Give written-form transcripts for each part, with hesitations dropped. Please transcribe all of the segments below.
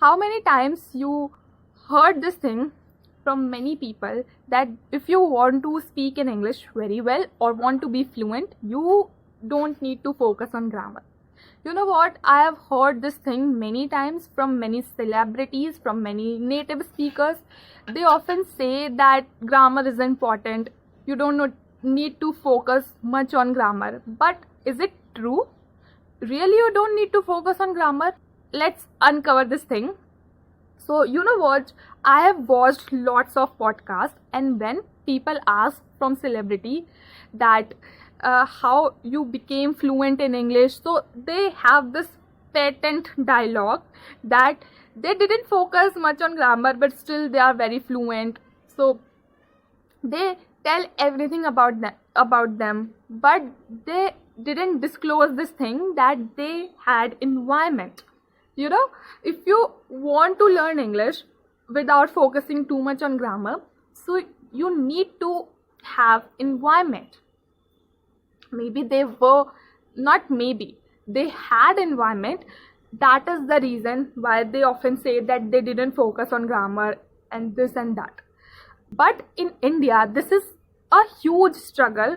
How many times you heard this thing from many people that if you want to speak in English very well or want to be fluent, you don't need to focus on grammar. You know what? I have heard this thing many times from many celebrities, from many native speakers. They often say that grammar is important. You don't need to focus much on grammar. But is it true? Really, you don't need to focus on grammar? Let's uncover this thing. So, you know what? I have watched lots of podcasts, and when people ask from celebrity that how you became fluent in English, so they have this patent dialogue that they didn't focus much on grammar, but still they are very fluent. So they tell everything about them, but they didn't disclose this thing that they had environment. You know, if you want to learn English without focusing too much on grammar, so you need to have environment. Maybe they were not maybe they had environment. That is the reason why they often say that they didn't focus on grammar and this and that. But in India, this is a huge struggle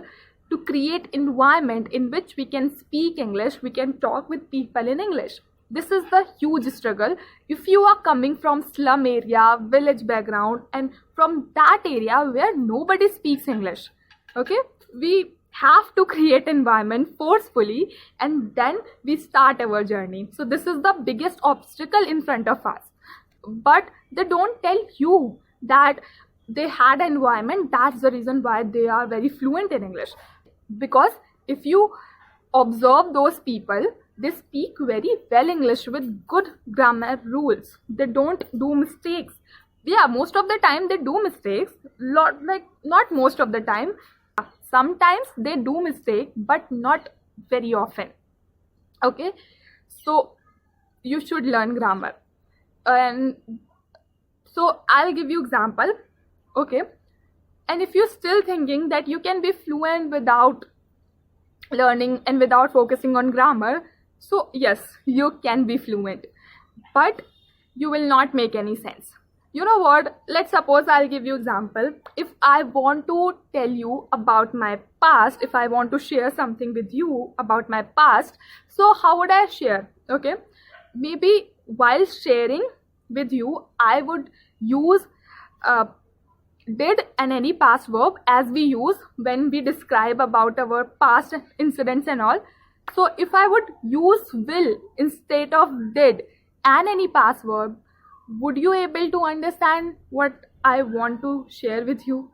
to create environment in which we can speak English, we can talk with people in English. This is the huge struggle. If you are coming from slum area, village background, and from that area where nobody speaks English, okay, we have to create environment forcefully, and then we start our journey. So this is the biggest obstacle in front of us. But they don't tell you that they had an environment. That's the reason why they are very fluent in English. Because if you observe those people, they speak very well English with good grammar rules. They don't do mistakes. Yeah, most of the time they do mistakes. Not most of the time. Sometimes they do mistake, but not very often. Okay, so you should learn grammar. And so I'll give you example. Okay, and if you're still thinking that you can be fluent without learning and without focusing on grammar, so yes, you can be fluent, but you will not make any sense. You know what? Let's suppose I'll give you example. If I want to tell you about my past, if I want to share something with you about my past, so how would I share? Okay, maybe while sharing with you, I would use did and any past verb as we use when we describe about our past incidents and all. So if I would use will instead of did and any past verb, would you able to understand what I want to share with you?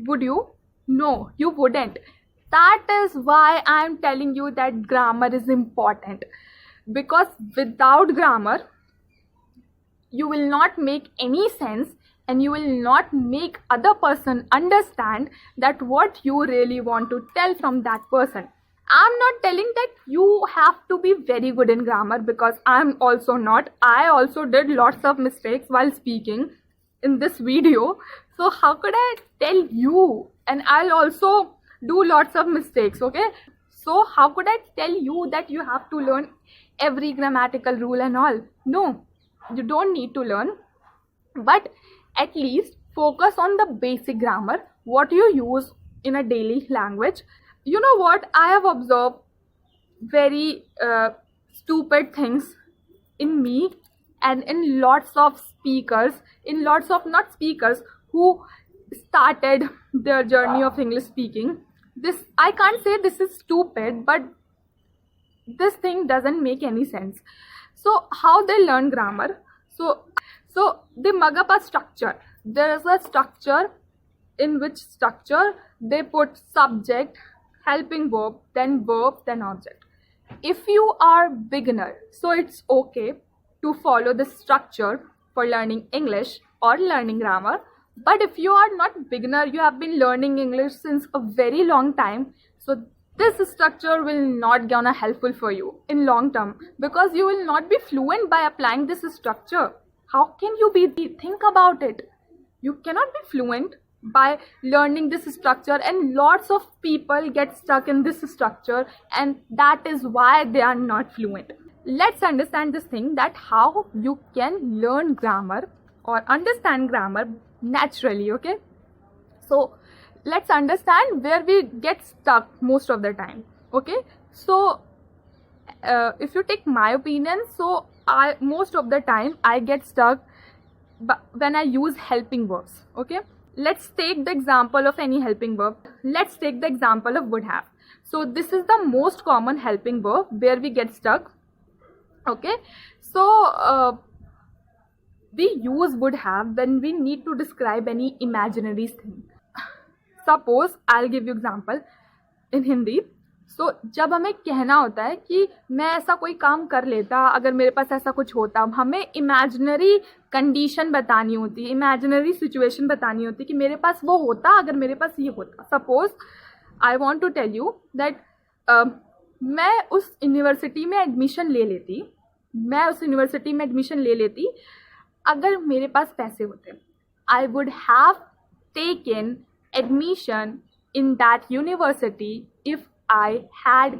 Would you? No, you wouldn't. That is why I am telling you that grammar is important. Because without grammar, you will not make any sense, and you will not make other person understand that what you really want to tell from that person. I'm not telling that you have to be very good in grammar, because I'm also not. I also did lots of mistakes while speaking in this video. So how could I tell you? And I'll also do lots of mistakes, okay? So how could I tell you that you have to learn every grammatical rule and all? No, you don't need to learn. But at least focus on the basic grammar, what you use in a daily language. You know what? I have observed very stupid things in me and in lots of speakers, in lots of not speakers who started their journey of English speaking. This, I can't say this is stupid, but this thing doesn't make any sense. So how they learn grammar? So they mug up a structure. There is a structure in which structure they put subject, helping verb, then object. If you are beginner, so it's okay to follow this structure for learning English or learning grammar. But if you are not beginner, you have been learning English since a very long time, so this structure will not gonna helpful for you in long term, because you will not be fluent by applying this structure. How can you be? Think about it. You cannot be fluent by learning this structure, and lots of people get stuck in this structure, and that is why they are not fluent. Let's understand this thing, that how you can learn grammar or understand grammar naturally. Okay, so let's understand where we get stuck most of the time. Okay, so if you take my opinion, so I most of the time I get stuck when I use helping verbs. Okay, let's take the example of any helping verb. Let's take the example of would have. So this is the most common helping verb where we get stuck. Okay, so we use would have when we need to describe any imaginary thing. Suppose I'll give you example in Hindi. So जब हमें कहना होता है कि मैं ऐसा कोई काम कर लेता अगर मेरे पास ऐसा कुछ होता, हमें इमेजिनरी कंडीशन बतानी होती है, इमेजिनरी सिचुएशन बतानी होती है कि मेरे पास वो होता अगर मेरे पास ये होता. Suppose I want to tell you that मैं उस यूनिवर्सिटी में एडमिशन ले लेती अगर मेरे पास पैसे होते. I would have taken admission in that university if I had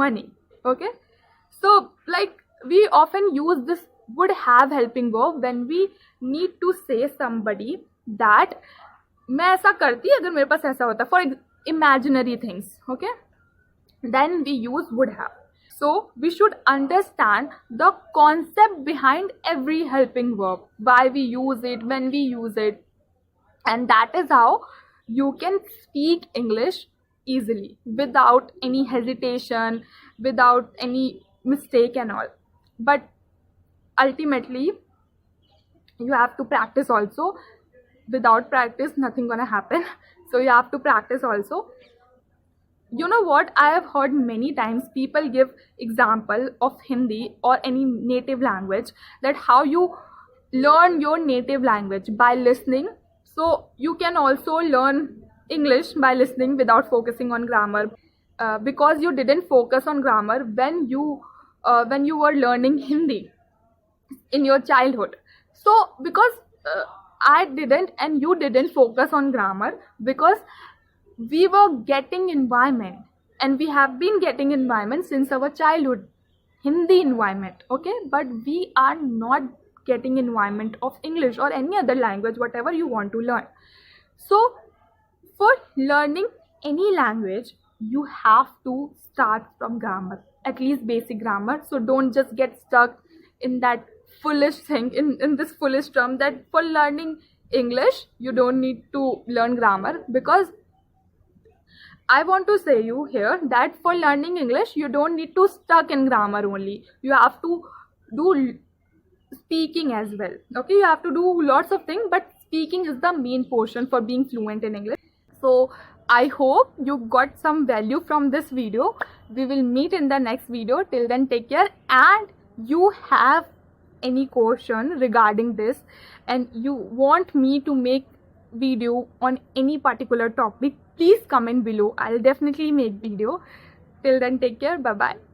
money. Okay, so like we often use this would have helping verb when we need to say somebody that मैं ऐसा करती अगर मेरे पास ऐसा होता, for imaginary things. Okay, then we use would have. So we should understand the concept behind every helping verb, why we use it, when we use it, and that is how you can speak English easily without any hesitation, without any mistake and all. But ultimately you have to practice also. Without practice nothing gonna happen. So you have to practice also. You know what, I have heard many times people give example of Hindi or any native language, that how you learn your native language by listening. So you can also learn English by listening without focusing on grammar, because you didn't focus on grammar when you were learning Hindi in your childhood. So because I didn't and you didn't focus on grammar, because we were getting environment, and we have been getting environment since our childhood, Hindi environment. Okay, but we are not getting environment of English or any other language, whatever you want to learn. So for learning any language you have to start from grammar, at least basic grammar. So don't just get stuck in that foolish thing, in this foolish term that for learning English you don't need to learn grammar, because I want to say you here that for learning English you don't need to stuck in grammar only, you have to do speaking as well. Okay, you have to do lots of things, but speaking is the main portion for being fluent in English. So I hope you got some value from this video. We will meet in the next video. Till then, take care. And you have any question regarding this and you want me to make video on any particular topic, please comment below. I'll definitely make video. Till then, take care. Bye bye.